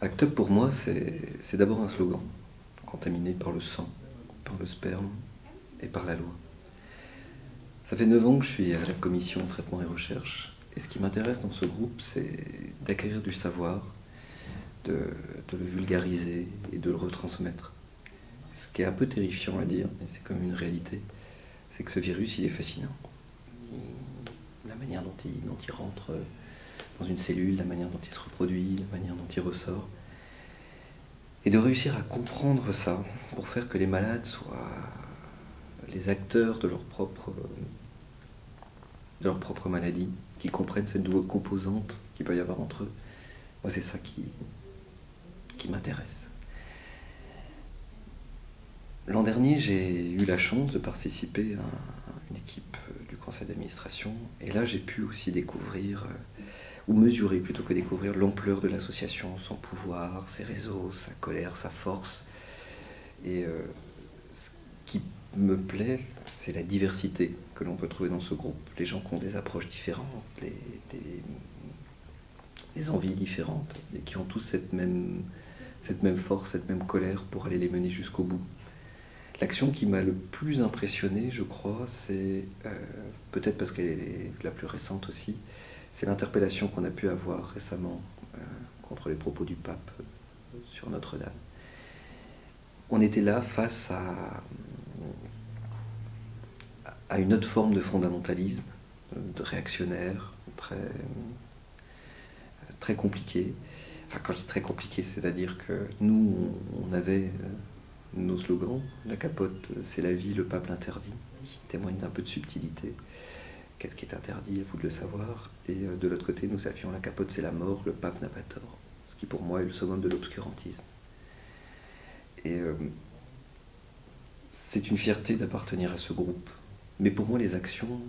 ACT UP pour moi, c'est d'abord un slogan, contaminé par le sang, par le sperme et par la loi. Ça fait 9 ans que je suis à la commission traitement et recherche, et ce qui m'intéresse dans ce groupe, c'est d'acquérir du savoir, de, de le vulgariser et de le retransmettre. Ce qui est un peu terrifiant à dire, mais c'est comme une réalité, c'est que ce virus, il est fascinant. La manière dont il rentre dans une cellule, la manière dont il se reproduit, la manière dont il ressort. Et de réussir à comprendre ça pour faire que les malades soient les acteurs de leur propre maladie, qui comprennent cette double composante qu'il peut y avoir entre eux. Moi, c'est ça qui m'intéresse. L'an dernier, j'ai eu la chance de participer à une équipe du conseil d'administration, et là, j'ai pu aussi découvrir, ou mesurer plutôt que découvrir, l'ampleur de l'association, son pouvoir, ses réseaux, sa colère, sa force. Et ce qui me plaît, c'est la diversité que l'on peut trouver dans ce groupe. Les gens qui ont des approches différentes, des envies différentes, et qui ont tous cette même force, cette même colère pour aller les mener jusqu'au bout. L'action qui m'a le plus impressionné, je crois, c'est, peut-être parce qu'elle est la plus récente aussi, c'est l'interpellation qu'on a pu avoir récemment contre les propos du pape sur Notre-Dame. On était là face à une autre forme de fondamentalisme, de réactionnaire, très compliqué. Enfin, quand je dis très compliqué, c'est-à-dire que nous, on avait nos slogans. La capote, c'est la vie, le pape l'interdit, qui témoigne d'un peu de subtilité. Qu'est-ce qui est interdit, à vous de le savoir. Et de l'autre côté, nous avions la capote, c'est la mort, le pape n'a pas tort. Ce qui pour moi est le summum de l'obscurantisme. Et c'est une fierté d'appartenir à ce groupe. Mais pour moi, les actions,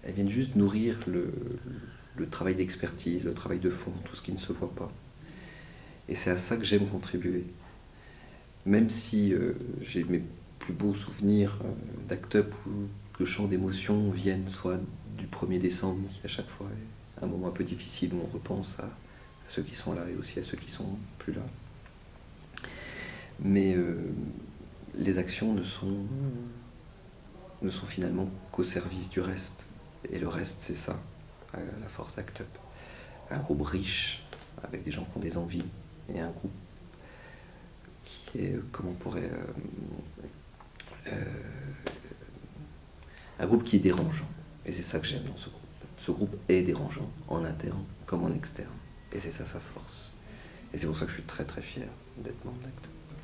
elles viennent juste nourrir le travail d'expertise, le travail de fond, tout ce qui ne se voit pas. Et c'est à ça que j'aime contribuer. Même si j'ai mes plus beaux souvenirs d'ACT UP où le champ d'émotions viennent soit du 1er décembre, qui à chaque fois est un moment un peu difficile où on repense à ceux qui sont là et aussi à ceux qui sont plus là. Mais les actions ne sont finalement qu'au service du reste. Et le reste, c'est ça, la force ACT UP. Un groupe riche, avec des gens qui ont des envies, et un groupe qui est, comment on pourrait... un groupe qui est dérangeant. Et c'est ça que j'aime dans ce groupe. Ce groupe est dérangeant, en interne comme en externe. Et c'est ça sa force. Et c'est pour ça que je suis très très fier d'être membre d'ACT UP.